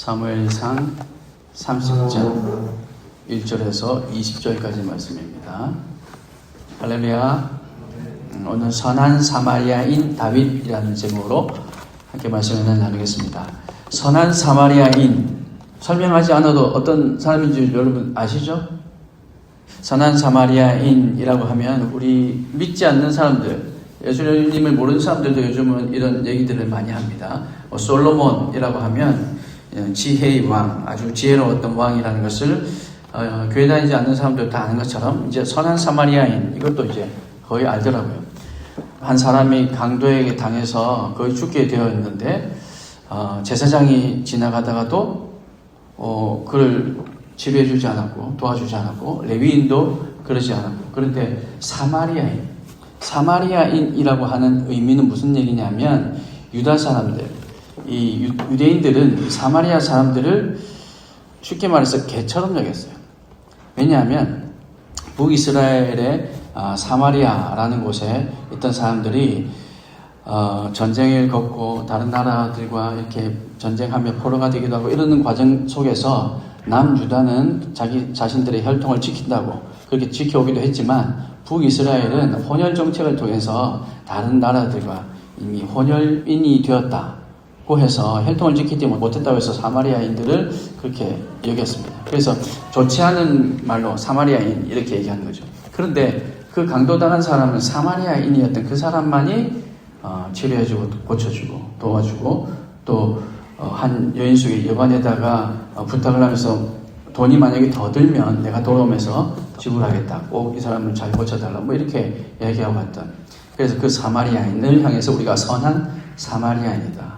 사무엘상 30장 1절에서 20절까지 말씀입니다. 할렐루야. 오늘 선한 사마리아인 다윗이라는 제목으로 함께 말씀을 나누겠습니다. 선한 사마리아인, 설명하지 않아도 어떤 사람인지 여러분 아시죠? 선한 사마리아인이라고 하면 우리 믿지 않는 사람들, 예수님을 모르는 사람들도 요즘은 이런 얘기들을 많이 합니다. 솔로몬이라고 하면 지혜의 왕, 아주 지혜로웠던 왕이라는 것을 교회 다니지 않는 사람들 다 아는 것처럼 이제 선한 사마리아인, 이것도 이제 거의 알더라고요. 한 사람이 강도에게 당해서 거의 죽게 되어 있는데 제사장이 지나가다가도 그를 치료해주지 않았고 도와주지 않았고, 레위인도 그러지 않았고, 그런데 사마리아인이라고 하는 의미는 무슨 얘기냐면, 유다 사람들, 이 유대인들은 사마리아 사람들을 쉽게 말해서 개처럼 여겼어요. 왜냐하면 북이스라엘의 사마리아라는 곳에 있던 사람들이 전쟁을 겪고 다른 나라들과 이렇게 전쟁하며 포로가 되기도 하고 이러는 과정 속에서 남유다는 자기 자신들의 혈통을 지킨다고 그렇게 지켜오기도 했지만, 북이스라엘은 혼혈 정책을 통해서 다른 나라들과 이미 혼혈인이 되었다고 해서 혈통을 지키지 못했다고 해서 사마리아인들을 그렇게 여겼습니다. 그래서 좋지 않은 말로 사마리아인 이렇게 얘기하는 거죠. 그런데 그 강도당한 사람은 사마리아인이었던 그 사람만이 치료해주고 고쳐주고 도와주고, 또 한 여인숙의 여관에다가 부탁을 하면서 돈이 만약에 더 들면 내가 돌아오면서 지불하겠다, 꼭 이 사람을 잘 고쳐달라, 뭐 이렇게 얘기하고 갔던, 그래서 그 사마리아인을 향해서 우리가 선한 사마리아인이다.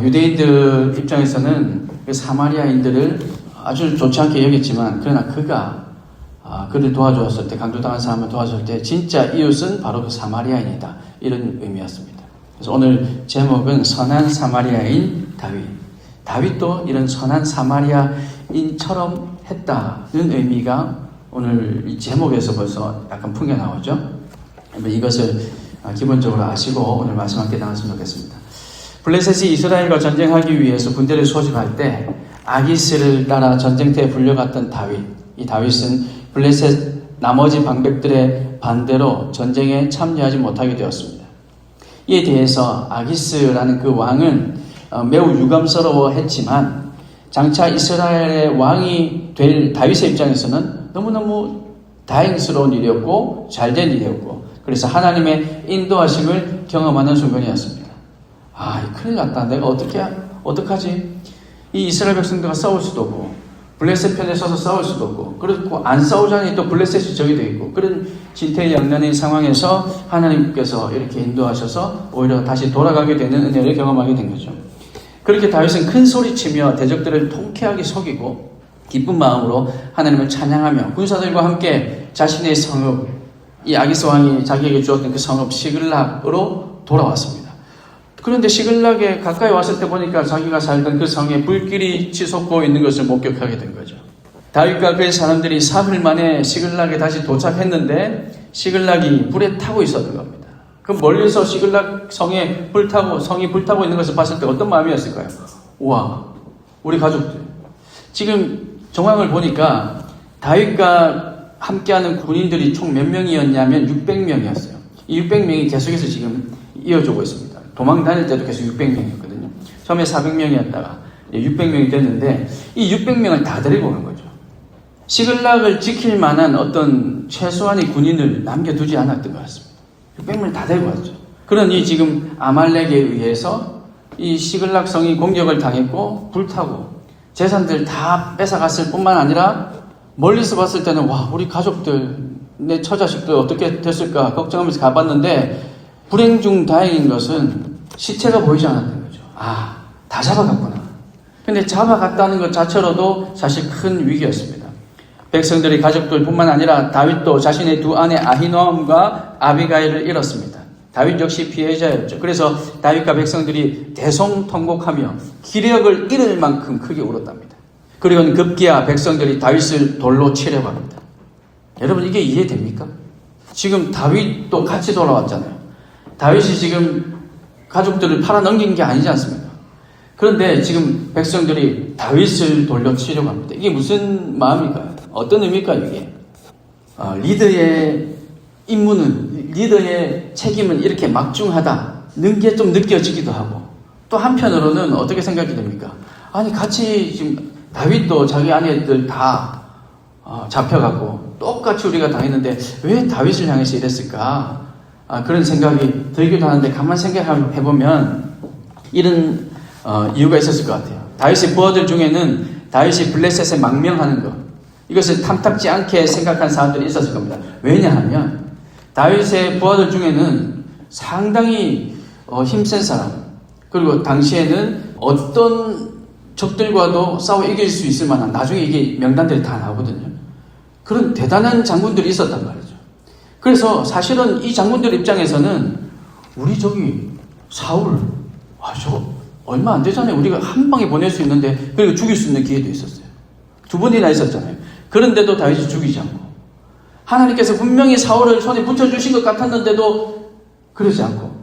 유대인들 입장에서는 그 사마리아인들을 아주 좋지 않게 여겼지만, 그러나 그가 그를 도와주었을 때, 강도당한 사람을 도와줄 때 진짜 이웃은 바로 그 사마리아인이다, 이런 의미였습니다. 그래서 오늘 제목은 선한 사마리아인 다윗. 다윗도 이런 선한 사마리아인처럼 했다는 의미가 오늘 이 제목에서 벌써 약간 풍겨나오죠. 이것을 기본적으로 아시고 오늘 말씀 함께 나눴으면 좋겠습니다. 블레셋이 이스라엘과 전쟁하기 위해서 군대를 소집할 때 아기스를 따라 전쟁터에 불려갔던 다윗. 이 다윗은 블레셋 나머지 방백들의 반대로 전쟁에 참여하지 못하게 되었습니다. 이에 대해서 아기스라는 그 왕은 매우 유감스러워했지만, 장차 이스라엘의 왕이 될 다윗의 입장에서는 너무너무 다행스러운 일이었고 잘된 일이었고, 그래서 하나님의 인도하심을 경험하는 순간이었습니다. 큰일 났다. 내가 어떡하지? 이 이스라엘 백성들과 싸울 수도 없고, 블레셋 편에 서서 싸울 수도 없고, 그렇고 안 싸우자니 또 블레셋이 적이 되어 있고, 그런 진퇴양난의 상황에서 하나님께서 이렇게 인도하셔서 오히려 다시 돌아가게 되는 은혜를 경험하게 된 거죠. 그렇게 다윗은 큰 소리치며 대적들을 통쾌하게 속이고 기쁜 마음으로 하나님을 찬양하며 군사들과 함께 자신의 성읍, 이 아기스 왕이 자기에게 주었던 그 성읍 시글락으로 돌아왔습니다. 그런데 시글락에 가까이 왔을 때 보니까 자기가 살던 그 성에 불길이 치솟고 있는 것을 목격하게 된 거죠. 다윗과 그의 사람들이 사흘 만에 시글락에 다시 도착했는데 시글락이 불에 타고 있었던 겁니다. 그럼 멀리서 시글락 성이 불타고 있는 것을 봤을 때 어떤 마음이었을까요? 우와, 우리 가족들. 지금 정황을 보니까 다윗과 함께하는 군인들이 총 몇 명이었냐면 600명이었어요. 이 600명이 계속해서 지금 이어지고 있습니다. 도망 다닐 때도 계속 600명이었거든요. 처음에 400명이었다가 600명이 됐는데, 이 600명을 다 데리고 오는 거죠. 시글락을 지킬 만한 어떤 최소한의 군인을 남겨두지 않았던 것 같습니다. 600명을 다 데리고 왔죠. 그러니 지금 아말렉에 의해서 이 시글락 성이 공격을 당했고 불타고 재산들 다 뺏어갔을 뿐만 아니라, 멀리서 봤을 때는 우리 가족들, 내 처자식들 어떻게 됐을까 걱정하면서 가봤는데, 불행 중 다행인 것은 시체가 보이지 않았던 거죠. 다 잡아갔구나. 근데 잡아갔다는 것 자체로도 사실 큰 위기였습니다. 백성들의 가족들뿐만 아니라 다윗도 자신의 두 아내 아히노암과 아비가일을 잃었습니다. 다윗 역시 피해자였죠. 그래서 다윗과 백성들이 대성통곡하며 기력을 잃을 만큼 크게 울었답니다. 그리고는 급기야 백성들이 다윗을 돌로 치려고 합니다. 여러분, 이게 이해됩니까? 지금 다윗도 같이 돌아왔잖아요. 다윗이 지금 가족들을 팔아넘긴 게 아니지 않습니까? 그런데 지금 백성들이 다윗을 돌려치려고 합니다. 이게 무슨 마음일까요? 어떤 의미일까요, 이게? 리더의 임무는, 리더의 책임은 이렇게 막중하다는 게 좀 느껴지기도 하고, 또 한편으로는 어떻게 생각이 됩니까? 아니, 같이 지금 다윗도 자기 아내들 다 잡혀갖고 똑같이 우리가 당했는데 왜 다윗을 향해서 이랬을까? 그런 생각이 들기도 하는데 가만 생각해보면 이런 이유가 있었을 것 같아요. 다윗의 부하들 중에는 다윗이 블레셋에 망명하는 것, 이것을 탐탁지 않게 생각한 사람들이 있었을 겁니다. 왜냐하면 다윗의 부하들 중에는 상당히 힘센 사람, 그리고 당시에는 어떤 적들과도 싸워 이길 수 있을 만한, 나중에 이게 명단들이 다 나오거든요. 그런 대단한 장군들이 있었단 말이죠. 그래서 사실은 이 장군들 입장에서는 우리 저기 사울, 저 얼마 안 되잖아요. 우리가 한 방에 보낼 수 있는데, 그리고 죽일 수 있는 기회도 있었어요. 2번이나 있었잖아요. 그런데도 다윗이 죽이지 않고, 하나님께서 분명히 사울을 손에 붙여주신 것 같았는데도 그러지 않고,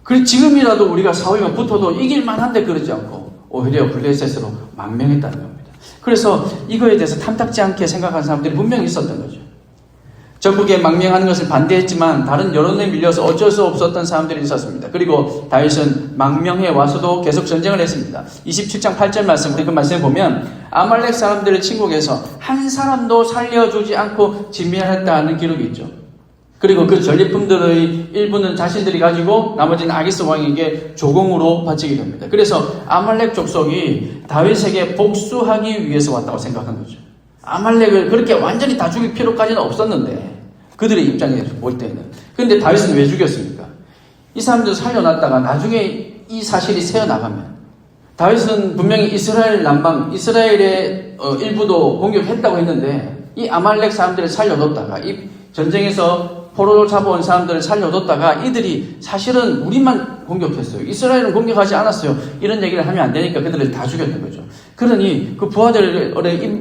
그리고 지금이라도 우리가 사울과 붙어도 이길 만한데 그러지 않고 오히려 블레셋으로 망명했다는 겁니다. 그래서 이거에 대해서 탐탁지 않게 생각하는 사람들이 분명히 있었던 거죠. 적국에 망명하는 것을 반대했지만 다른 여론에 밀려서 어쩔 수 없었던 사람들이 있었습니다. 그리고 다윗은 망명해 와서도 계속 전쟁을 했습니다. 27장 8절 말씀, 그 말씀을 보면 아말렉 사람들을 침공해서 한 사람도 살려주지 않고 진멸했다는 기록이 있죠. 그리고 그 전리품들의 일부는 자신들이 가지고 나머지는 아기스 왕에게 조공으로 바치게 됩니다. 그래서 아말렉 족속이 다윗에게 복수하기 위해서 왔다고 생각한 거죠. 아말렉을 그렇게 완전히 다 죽일 필요까지는 없었는데, 그들의 입장에서 볼 때는. 그런데 다윗은 왜 죽였습니까? 이 사람들 살려놨다가 나중에 이 사실이 새어나가면, 다윗은 분명히 이스라엘 남방, 이스라엘의 일부도 공격했다고 했는데 이 아말렉 사람들을 살려뒀다가, 이 전쟁에서 포로로 잡아온 사람들을 살려뒀다가 이들이 사실은 우리만 공격했어요, 이스라엘은 공격하지 않았어요, 이런 얘기를 하면 안 되니까 그들을 다 죽였던 거죠. 그러니 그 부하들의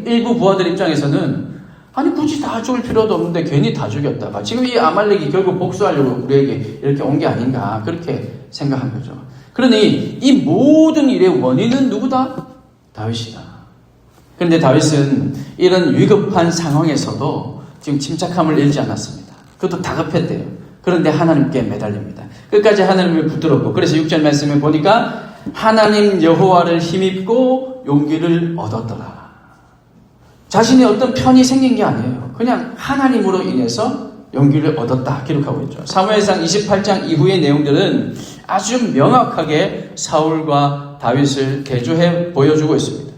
일부 부하들 입장에서는 아니 굳이 다 죽을 필요도 없는데 괜히 다 죽였다가 지금 이 아말렉이 결국 복수하려고 우리에게 이렇게 온 게 아닌가, 그렇게 생각한 거죠. 그러니 이 모든 일의 원인은 누구다? 다윗이다. 그런데 다윗은 이런 위급한 상황에서도 지금 침착함을 잃지 않았습니다. 그것도 다급했대요. 그런데 하나님께 매달립니다. 끝까지 하나님을 붙들었고, 그래서 6절 말씀에 보니까 하나님 여호와를 힘입고 용기를 얻었더라. 자신이 어떤 편이 생긴 게 아니에요. 그냥 하나님으로 인해서 용기를 얻었다 기록하고 있죠. 사무엘상 28장 이후의 내용들은 아주 명확하게 사울과 다윗을 대조해 보여주고 있습니다.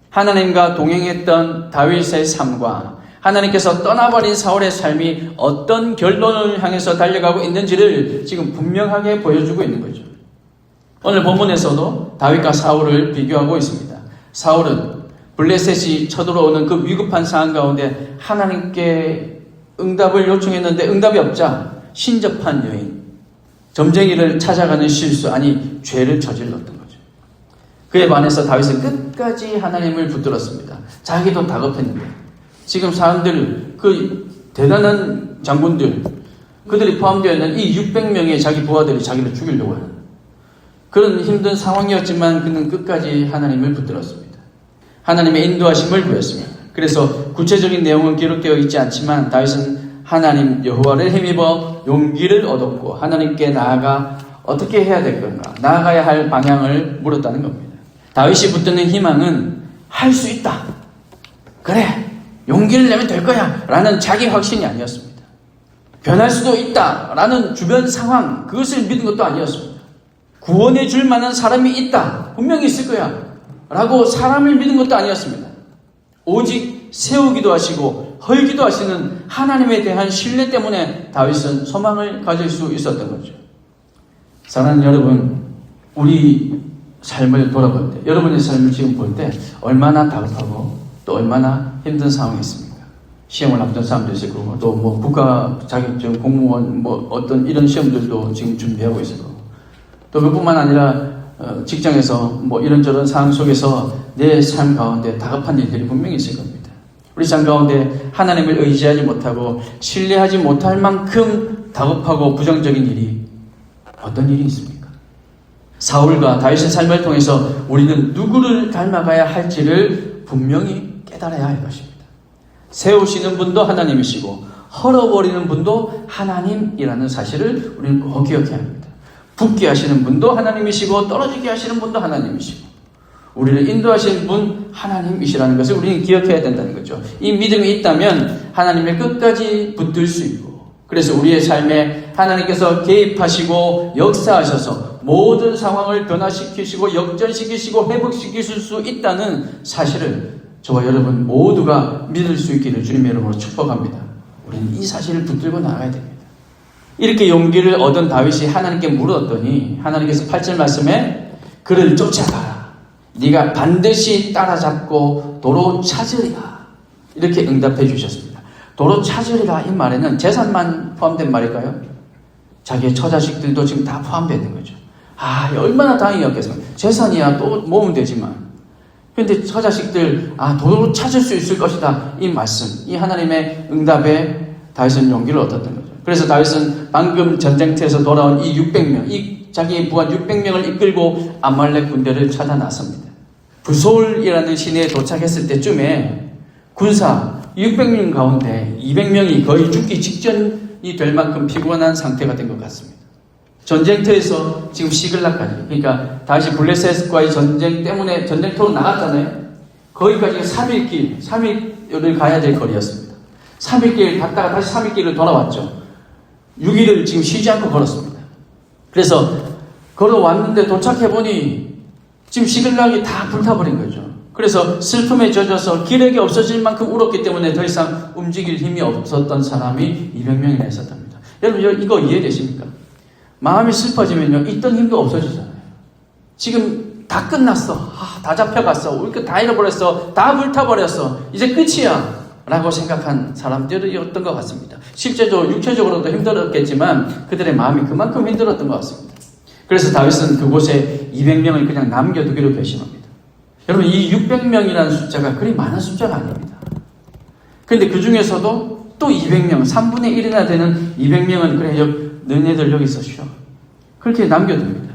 하나님과 동행했던 다윗의 삶과 하나님께서 떠나버린 사울의 삶이 어떤 결론을 향해서 달려가고 있는지를 지금 분명하게 보여주고 있는 거죠. 오늘 본문에서도 다윗과 사울을 비교하고 있습니다. 사울은 블레셋이 쳐들어오는 그 위급한 상황 가운데 하나님께 응답을 요청했는데 응답이 없자 신접한 여인, 점쟁이를 찾아가는 실수, 아니 죄를 저질렀던 거죠. 그에 반해서 다윗은 끝까지 하나님을 붙들었습니다. 자기도 다급했는데 지금 사람들, 그 대단한 장군들, 그들이 포함되어 있는 이 600명의 자기 부하들이 자기를 죽이려고 하는 그런 힘든 상황이었지만 그는 끝까지 하나님을 붙들었습니다. 하나님의 인도하심을 구했습니다. 그래서 구체적인 내용은 기록되어 있지 않지만 다윗은 하나님 여호와를 힘입어 용기를 얻었고 하나님께 나아가 어떻게 해야 될 건가, 나아가야 할 방향을 물었다는 겁니다. 다윗이 붙드는 희망은 할 수 있다, 그래 용기를 내면 될 거야 라는 자기 확신이 아니었습니다. 변할 수도 있다 라는 주변 상황, 그것을 믿은 것도 아니었습니다. 구원해 줄 만한 사람이 있다, 분명히 있을 거야 라고 사람을 믿은 것도 아니었습니다. 오직 세우기도 하시고 헐기도 하시는 하나님에 대한 신뢰 때문에 다윗은 소망을 가질 수 있었던 거죠. 사랑하는 여러분, 우리 삶을 돌아볼 때, 여러분의 삶을 지금 볼 때 얼마나 다급하고 또 얼마나 힘든 상황이 있습니까? 시험을 앞둔 사람도 있을 거고, 또 뭐 국가 자격증, 공무원, 뭐 어떤 이런 시험들도 지금 준비하고 있을 거고, 또 그뿐만 아니라 직장에서 뭐 이런저런 상황 속에서 내 삶 가운데 다급한 일들이 분명히 있을 겁니다. 우리 삶 가운데 하나님을 의지하지 못하고 신뢰하지 못할 만큼 다급하고 부정적인 일이 어떤 일이 있습니까? 사울과 다윗의 삶을 통해서 우리는 누구를 닮아가야 할지를 분명히 깨달아야 할 것입니다. 세우시는 분도 하나님이시고 헐어버리는 분도 하나님이라는 사실을 우리는 꼭 기억해야 합니다. 붙게 하시는 분도 하나님이시고 떨어지게 하시는 분도 하나님이시고 우리를 인도하시는 분 하나님이시라는 것을 우리는 기억해야 된다는 거죠. 이 믿음이 있다면 하나님의 끝까지 붙들 수 있고, 그래서 우리의 삶에 하나님께서 개입하시고 역사하셔서 모든 상황을 변화시키시고 역전시키시고 회복시키실 수 있다는 사실을 저와 여러분 모두가 믿을 수 있기를 주님의 이름으로 축복합니다. 우리는 이 사실을 붙들고 나가야 됩니다. 이렇게 용기를 얻은 다윗이 하나님께 물었더니 하나님께서 8절 말씀에 그를 쫓아가라. 네가 반드시 따라잡고 도로 찾으리라. 이렇게 응답해 주셨습니다. 도로 찾으리라 이 말에는 재산만 포함된 말일까요? 자기의 처자식들도 지금 다 포함되어 있는 거죠. 얼마나 다행이었겠어요. 재산이야 또 모으면 되지만. 그런데 처자식들 도로 찾을 수 있을 것이다. 이 말씀, 이 하나님의 응답에 다윗은 용기를 얻었던 거죠. 그래서 다윗은 방금 전쟁터에서 돌아온 이 600명, 이 자기의 부하 600명을 이끌고 아말렉 군대를 찾아 나섭니다. 부솔이라는 시내에 도착했을 때쯤에 군사 600명 가운데 200명이 거의 죽기 직전이 될 만큼 피곤한 상태가 된 것 같습니다. 전쟁터에서 지금 시글락까지, 그러니까 다시 블레셋과의 전쟁 때문에 전쟁터로 나갔잖아요. 거기까지 3일을 가야 될 거리였습니다. 3일길 갔다가 다시 3일길을 돌아왔죠. 6일을 지금 쉬지 않고 걸었습니다. 그래서 걸어왔는데 도착해보니 지금 시글락이 다 불타버린 거죠. 그래서 슬픔에 젖어서 기력이 없어질 만큼 울었기 때문에 더 이상 움직일 힘이 없었던 사람이 200명이나 있었답니다. 여러분 이거 이해되십니까? 마음이 슬퍼지면요 있던 힘도 없어지잖아요. 지금 다 끝났어. 다 잡혀갔어. 우리 거 다 잃어버렸어. 다 불타버렸어. 이제 끝이야 라고 생각한 사람들이었던 것 같습니다. 실제로 육체적으로도 힘들었겠지만 그들의 마음이 그만큼 힘들었던 것 같습니다. 그래서 다윗은 그곳에 200명을 그냥 남겨두기로 결심합니다. 여러분 이 600명이라는 숫자가 그리 많은 숫자가 아닙니다. 그런데 그 중에서도 또 200명, 3분의 1이나 되는 200명은 그래 너네들 여기서 쉬어. 그렇게 남겨둡니다.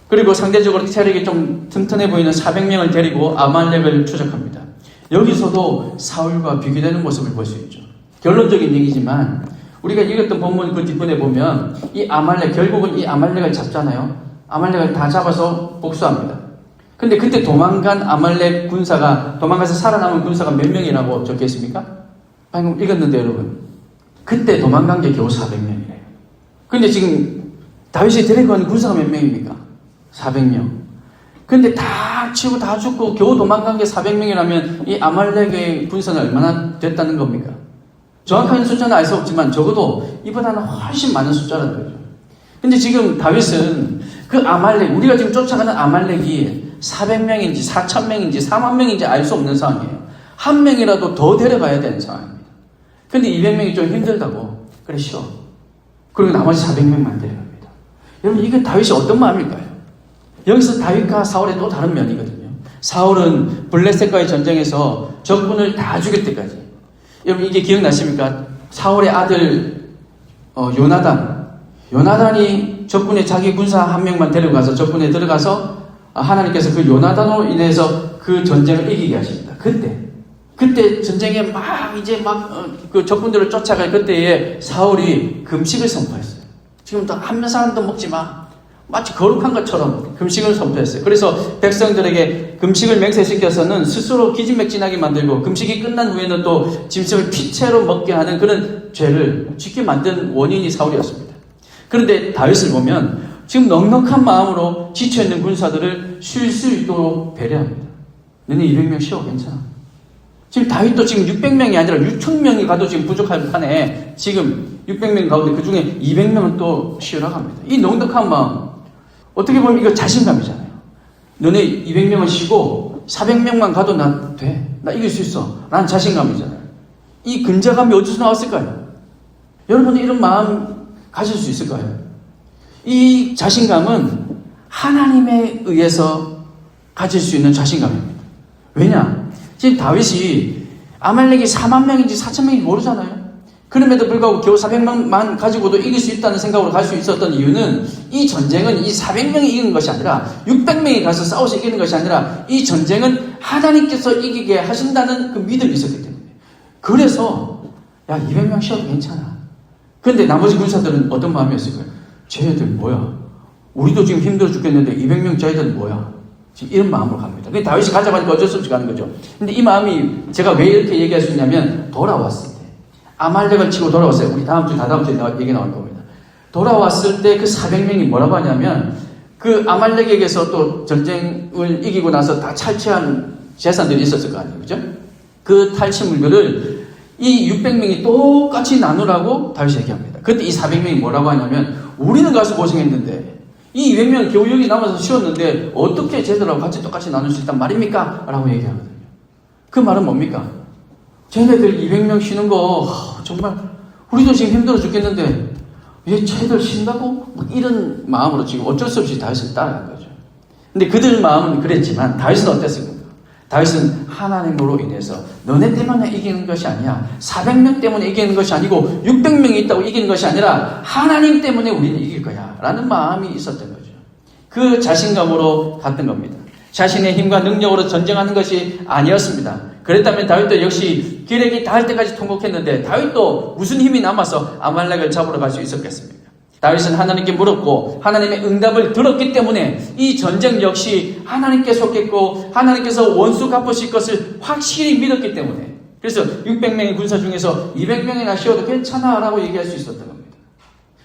그리고 상대적으로 체력이 좀 튼튼해 보이는 400명을 데리고 아말렉을 추적합니다. 여기서도 사울과 비교되는 모습을 볼 수 있죠. 결론적인 얘기지만 우리가 읽었던 본문 그 뒷부분에 보면 이 아말렉, 결국은 이 아말렉을 잡잖아요. 아말렉을 다 잡아서 복수합니다. 근데 그때 도망간 아말렉 군사가, 도망가서 살아남은 군사가 몇 명이라고 적혀 있습니까? 방금 읽었는데 여러분, 그때 도망간 게 겨우 400명이래요. 근데 지금 다윗이 데리고 간 군사가 몇 명입니까? 400명. 근데 다 치고 다 죽고 겨우 도망간 게 400명이라면 이 아말렉의 군사는 얼마나 됐다는 겁니까? 정확한 숫자는 알 수 없지만 적어도 이보다는 훨씬 많은 숫자라는 거죠. 근데 지금 다윗은 그 아말렉, 우리가 지금 쫓아가는 아말렉이 400명인지 4,000명인지 4만 명인지 알 수 없는 상황이에요. 한 명이라도 더 데려가야 되는 상황입니다. 근데 200명이 좀 힘들다고. 그래 쉬어. 그리고 나머지 400명만 데려갑니다. 여러분 이게 다윗이 어떤 마음일까요? 여기서 다윗과 사울의 또 다른 면이거든요. 사울은 블레셋과의 전쟁에서 적군을 다 죽일 때까지. 여러분 이게 기억나십니까? 사울의 아들 요나단이 적군에 자기 군사 한 명만 데려가서 적군에 들어가서 하나님께서 그 요나단으로 인해서 그 전쟁을 이기게 하십니다. 그때 전쟁에 그 적군들을 쫓아갈 그때에 사울이 금식을 선포했어요. 지금도 한 사람도 먹지 마. 마치 거룩한 것처럼 금식을 선포했어요. 그래서 백성들에게 금식을 맹세시켜서는 스스로 기진맥진하게 만들고 금식이 끝난 후에는 또 짐승을 피채로 먹게 하는 그런 죄를 짓게 만든 원인이 사울이었습니다. 그런데 다윗을 보면 지금 넉넉한 마음으로 지쳐있는 군사들을 쉴 수 있도록 배려합니다. 너네 200명 쉬어 괜찮아. 지금 다윗도 지금 600명이 아니라 6,000명이 가도 지금 부족할 판에 지금 600명 가운데 그 중에 200명은 또 쉬으라고 합니다. 이 넉넉한 마음, 어떻게 보면 이거 자신감이잖아요. 너네 200명은 쉬고 400명만 가도 나 돼. 나 이길 수 있어. 라는 자신감이잖아요. 이 근자감이 어디서 나왔을까요? 여러분이 이런 마음 가질 수 있을까요? 이 자신감은 하나님에 의해서 가질 수 있는 자신감입니다. 왜냐? 지금 다윗이 아말렉이 4만 명인지 4천 명인지 모르잖아요. 그럼에도 불구하고 겨우 400명만 가지고도 이길 수 있다는 생각으로 갈 수 있었던 이유는 이 전쟁은 이 400명이 이기는 것이 아니라 600명이 가서 싸워서 이기는 것이 아니라 이 전쟁은 하나님께서 이기게 하신다는 그 믿음이 있었기 때문에. 그래서 야 200명 쉬어도 괜찮아. 그런데 나머지 군사들은 어떤 마음이었을까요? 쟤들 뭐야? 우리도 지금 힘들어 죽겠는데 200명 쟤들 뭐야? 지금 이런 마음으로 갑니다. 근데 다윗이 가져가니까 어쩔 수 없이 가는 거죠. 근데 이 마음이 제가 왜 이렇게 얘기할 수 있냐면 돌아왔을 때 아말렉을 치고 돌아왔어요. 우리 다음 주에 얘기 나올 겁니다. 돌아왔을 때 그 400명이 뭐라고 하냐면 그 아말렉에게서 또 전쟁을 이기고 나서 다 탈취한 재산들이 있었을 거 아니에요. 그죠? 그 탈취물들을 이 600명이 똑같이 나누라고 다윗이 얘기합니다. 그때 이 400명이 뭐라고 하냐면 우리는 가서 고생했는데 이 200명 겨우 여기 남아서 쉬었는데 어떻게 쟤들하고 같이 똑같이 나눌 수 있단 말입니까? 라고 얘기하거든요. 그 말은 뭡니까? 쟤네들 200명 쉬는 거 정말 우리도 지금 힘들어 죽겠는데 왜 쟤들 쉰다고? 뭐 이런 마음으로 지금 어쩔 수 없이 다윗을 따라간 거죠. 근데 그들 마음은 그랬지만 다윗은 어땠습니까? 다윗은 하나님으로 인해서 너네 때문에 이기는 것이 아니야. 400명 때문에 이기는 것이 아니고 600명이 있다고 이기는 것이 아니라 하나님 때문에 우리는 이길 거야 라는 마음이 있었던 거죠. 그 자신감으로 갔던 겁니다. 자신의 힘과 능력으로 전쟁하는 것이 아니었습니다. 그랬다면 다윗도 역시 기력이 닿을 때까지 통곡했는데 다윗도 무슨 힘이 남아서 아말렉을 잡으러 갈 수 있었겠습니까? 다윗은 하나님께 물었고 하나님의 응답을 들었기 때문에 이 전쟁 역시 하나님께 속했고 하나님께서 원수 갚으실 것을 확실히 믿었기 때문에 그래서 600명의 군사 중에서 200명이나 쉬어도 괜찮아 라고 얘기할 수 있었던 겁니다.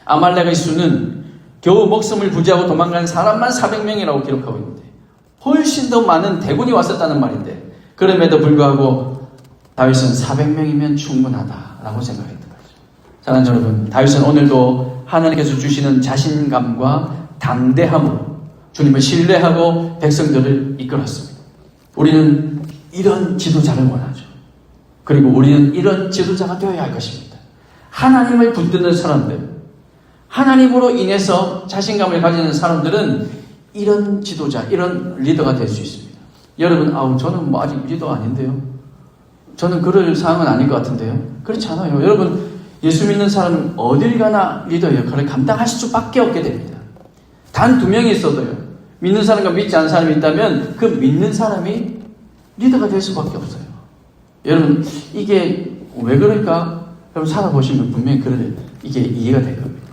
아말렉의 수는 겨우 목숨을 부지하고 도망간 사람만 400명이라고 기록하고 있는데 훨씬 더 많은 대군이 왔었다는 말인데 그럼에도 불구하고 다윗은 400명이면 충분하다라고 생각했던 거죠. 사랑하는 여러분, 다윗은 오늘도 하나님께서 주시는 자신감과 담대함으로 주님을 신뢰하고 백성들을 이끌었습니다. 우리는 이런 지도자를 원하죠. 그리고 우리는 이런 지도자가 되어야 할 것입니다. 하나님을 붙드는 사람들, 하나님으로 인해서 자신감을 가지는 사람들은 이런 지도자, 이런 리더가 될 수 있습니다. 여러분, 저는 뭐 아직 리더 아닌데요. 저는 그럴 상황은 아닌 것 같은데요. 그렇지 않아요. 여러분, 예수 믿는 사람은 어딜 가나 리더 역할을 감당하실 수밖에 없게 됩니다. 단 2명이 있어도요. 믿는 사람과 믿지 않는 사람이 있다면 그 믿는 사람이 리더가 될 수밖에 없어요. 여러분, 이게 왜 그럴까? 여러분 살아보시면 분명히 이게 이해가 될 겁니다.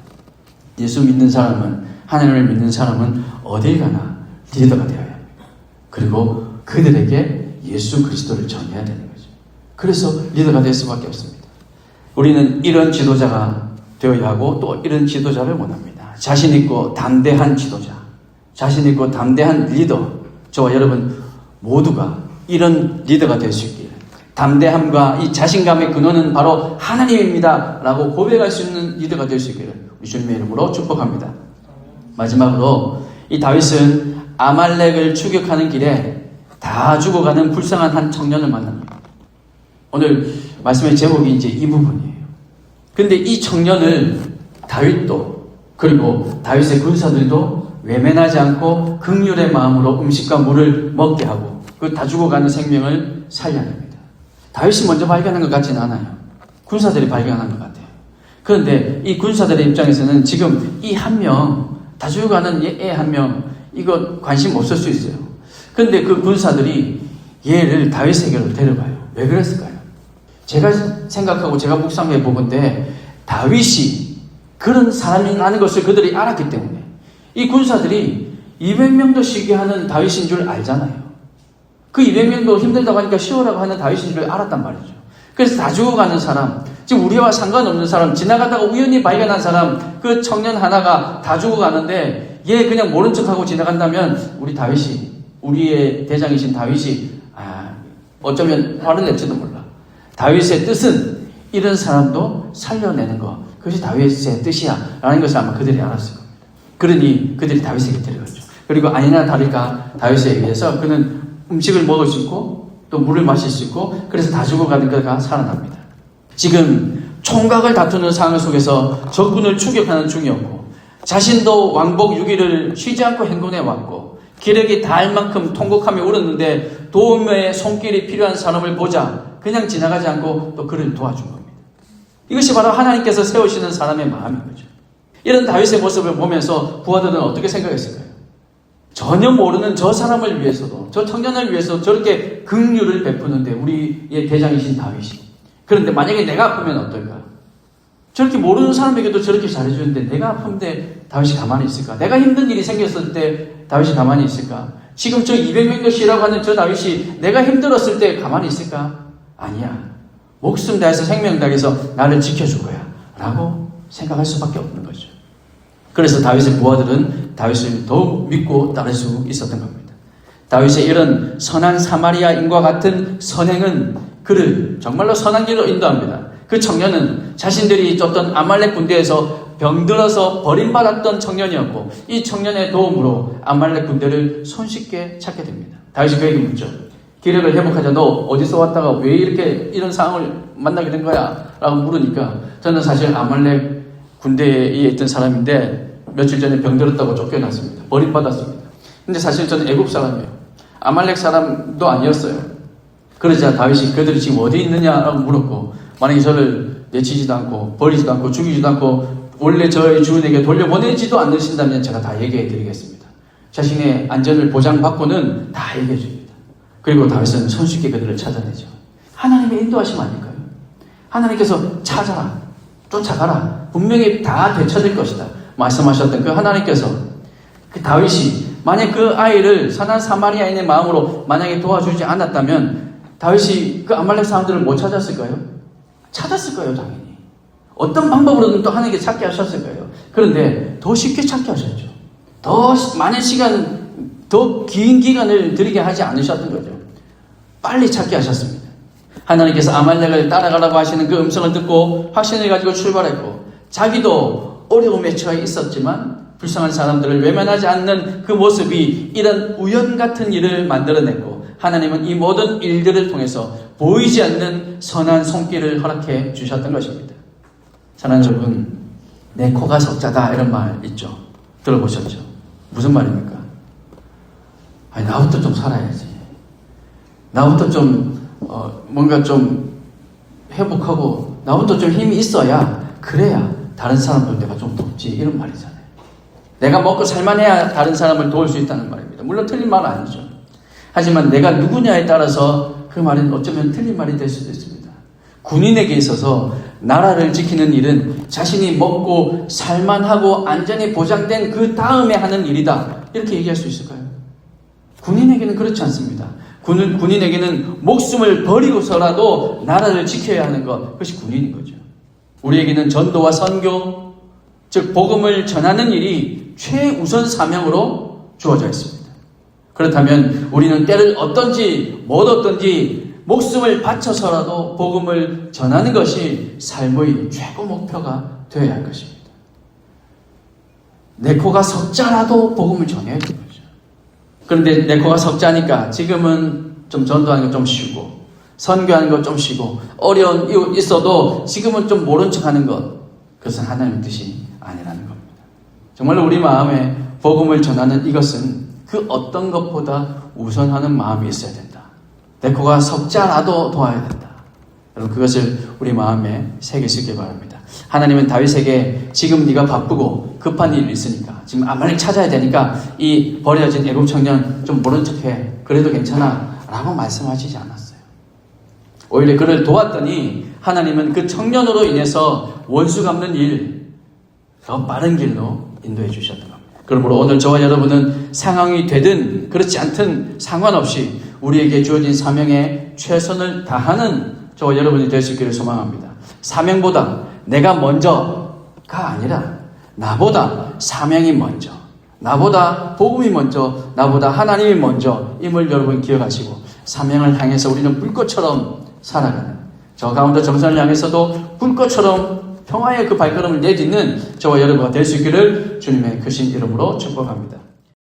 예수 믿는 사람은, 하나님을 믿는 사람은 어딜 가나 리더가 되어야 합니다. 그리고 그들에게 예수 그리스도를 전해야 되는 거죠. 그래서 리더가 될 수밖에 없습니다. 우리는 이런 지도자가 되어야 하고 또 이런 지도자를 원합니다. 자신 있고 담대한 지도자, 자신 있고 담대한 리더, 저와 여러분 모두가 이런 리더가 될 수 있기를, 담대함과 이 자신감의 근원은 바로 하나님입니다 라고 고백할 수 있는 리더가 될 수 있기를 우리 주님의 이름으로 축복합니다. 마지막으로 이 다윗은 아말렉을 추격하는 길에 다 죽어가는 불쌍한 한 청년을 만납니다. 오늘 말씀의 제목이 이제 이 부분이에요. 근데 이 청년을 다윗도 그리고 다윗의 군사들도 외면하지 않고 긍휼의 마음으로 음식과 물을 먹게 하고 그 다 죽어가는 생명을 살려냅니다. 다윗이 먼저 발견한 것 같지는 않아요. 군사들이 발견한 것 같아요. 그런데 이 군사들의 입장에서는 지금 이 한 명, 다 죽어가는 애 한 명, 이거 관심 없을 수 있어요. 그런데 그 군사들이 얘를 다윗에게로 데려가요. 왜 그랬을까요? 제가 생각하고 제가 묵상해 보건데 다윗이 그런 사람이라는 것을 그들이 알았기 때문에 이 군사들이 200명도 쉬게 하는 다윗인 줄 알잖아요. 그 200명도 힘들다고 하니까 쉬어라고 하는 다윗인 줄 알았단 말이죠. 그래서 다 죽어가는 사람, 지금 우리와 상관없는 사람, 지나가다가 우연히 발견한 사람, 그 청년 하나가 다 죽어가는데 얘 그냥 모른 척하고 지나간다면 우리 다윗이, 우리의 대장이신 다윗이 어쩌면 화를 낼지도 몰라. 다윗의 뜻은 이런 사람도 살려내는 것, 그것이 다윗의 뜻이야 라는 것을 아마 그들이 알았을 겁니다. 그러니 그들이 다윗에게 데려갔죠. 그리고 아니나 다를까 다윗에 의해서 그는 음식을 먹을 수 있고 또 물을 마실 수 있고 그래서 다 죽어가는 그가 살아납니다. 지금 총각을 다투는 상황 속에서 적군을 추격하는 중이었고 자신도 왕복 6일을 쉬지 않고 행군해 왔고 기력이 닿을 만큼 통곡하며 울었는데 도움의 손길이 필요한 사람을 보자 그냥 지나가지 않고 또 그를 도와준 겁니다. 이것이 바로 하나님께서 세우시는 사람의 마음인 거죠. 이런 다윗의 모습을 보면서 부하들은 어떻게 생각했을까요? 전혀 모르는 저 사람을 위해서도, 저 청년을 위해서 저렇게 긍휼을 베푸는데 우리의 대장이신 다윗이. 그런데 만약에 내가 아프면 어떨까? 저렇게 모르는 사람에게도 저렇게 잘해주는데 내가 아픈데 다윗이 가만히 있을까? 내가 힘든 일이 생겼을 때 다윗이 가만히 있을까? 지금 저 200명씩이라고 하는 저 다윗이 내가 힘들었을 때 가만히 있을까? 아니야. 목숨 다해서 생명 다해서 나를 지켜줄 거야. 라고 생각할 수밖에 없는 거죠. 그래서 다윗의 부하들은 다윗을 더욱 믿고 따를 수 있었던 겁니다. 다윗의 이런 선한 사마리아인과 같은 선행은 그를 정말로 선한 길로 인도합니다. 그 청년은 자신들이 쫓던 아말렉 군대에서 병들어서 버림받았던 청년이었고 이 청년의 도움으로 아말렉 군대를 손쉽게 찾게 됩니다. 다윗이 그에게 묻죠. 기력을 회복하자. 너 어디서 왔다가 왜 이렇게 이런 상황을 만나게 된 거야? 라고 물으니까 저는 사실 아말렉 군대에 있던 사람인데 며칠 전에 병들었다고 쫓겨났습니다. 버림받았습니다. 근데 사실 저는 애국 사람이에요. 아말렉 사람도 아니었어요. 그러자 다윗이 그들이 지금 어디 있느냐라고 물었고 만약에 저를 내치지도 않고 버리지도 않고 죽이지도 않고 원래 저의 주인에게 돌려보내지도 않으신다면 제가 다 얘기해 드리겠습니다. 자신의 안전을 보장받고는 다 얘기해 줍니다. 그리고 다윗은 손쉽게 그들을 찾아내죠. 하나님의 인도하심 아닐까요? 하나님께서 찾아라, 쫓아가라, 분명히 다 되찾을 것이다 말씀하셨던 그 하나님께서 그 다윗이 만약 그 아이를 선한 사마리아인의 마음으로 만약에 도와주지 않았다면 다윗이 그 아말렉 사람들을 못 찾았을까요? 찾았을 거예요, 당연히. 어떤 방법으로든 또 하나님께 찾게 하셨을 거예요. 그런데 더 쉽게 찾게 하셨죠. 더 많은 시간, 더 긴 기간을 들이게 하지 않으셨던 거죠. 빨리 찾게 하셨습니다. 하나님께서 아말렉을 따라가라고 하시는 그 음성을 듣고 확신을 가지고 출발했고 자기도 어려움에 처해 있었지만 불쌍한 사람들을 외면하지 않는 그 모습이 이런 우연 같은 일을 만들어냈고 하나님은 이 모든 일들을 통해서 보이지 않는 선한 손길을 허락해 주셨던 것입니다. 사랑하는 여러분, 내 코가 석자다 이런 말 있죠. 들어보셨죠? 무슨 말입니까? 아니 나부터 좀 살아야지. 나부터 좀 뭔가 좀 회복하고 나부터 좀 힘이 있어야 그래야 다른 사람들 내가 좀 돕지 이런 말이잖아요. 내가 먹고 살만해야 다른 사람을 도울 수 있다는 말입니다. 물론 틀린 말은 아니죠. 하지만 내가 누구냐에 따라서 그 말은 어쩌면 틀린 말이 될 수도 있습니다. 군인에게 있어서 나라를 지키는 일은 자신이 먹고 살만하고 안전이 보장된 그 다음에 하는 일이다. 이렇게 얘기할 수 있을까요? 군인에게는 그렇지 않습니다. 군인에게는 목숨을 버리고서라도 나라를 지켜야 하는 것, 그것이 군인인 거죠. 우리에게는 전도와 선교, 즉 복음을 전하는 일이 최우선 사명으로 주어져 있습니다. 그렇다면 우리는 때를 얻든지 못 얻든지 목숨을 바쳐서라도 복음을 전하는 것이 삶의 최고 목표가 되어야 할 것입니다. 내 코가 석자라도 복음을 전해야 되는 거죠. 그런데 내 코가 석자니까 지금은 좀 전도하는 거 좀 쉬고 선교하는 거 좀 쉬고 어려운 이유 있어도 지금은 좀 모른 척하는 것, 그것은 하나님의 뜻이 아니라는 겁니다. 정말로 우리 마음에 복음을 전하는 이것은 그 어떤 것보다 우선하는 마음이 있어야 된다. 내 코가 석자라도 도와야 된다. 여러분 그것을 우리 마음에 새길 수 있길 바랍니다. 하나님은 다윗에게 지금 네가 바쁘고 급한 일이 있으니까 지금 아말렉 찾아야 되니까 이 버려진 애국 청년 좀 모른 척해. 그래도 괜찮아 라고 말씀하시지 않았어요. 오히려 그를 도왔더니 하나님은 그 청년으로 인해서 원수 갚는 일 더 빠른 길로 인도해 주셨던 겁니다. 그러므로 오늘 저와 여러분은 상황이 되든 그렇지 않든 상관없이 우리에게 주어진 사명에 최선을 다하는 저와 여러분이 될 수 있기를 소망합니다. 사명보다 내가 먼저가 아니라 나보다 사명이 먼저, 나보다 복음이 먼저, 나보다 하나님이 먼저임을 여러분 기억하시고 사명을 향해서 우리는 불꽃처럼 살아가는, 저 가운데 정선을 향해서도 불꽃처럼 평화의 그 발걸음을 내딛는 저와 여러분과 될 수 있기를 주님의 크신 이름으로 축복합니다.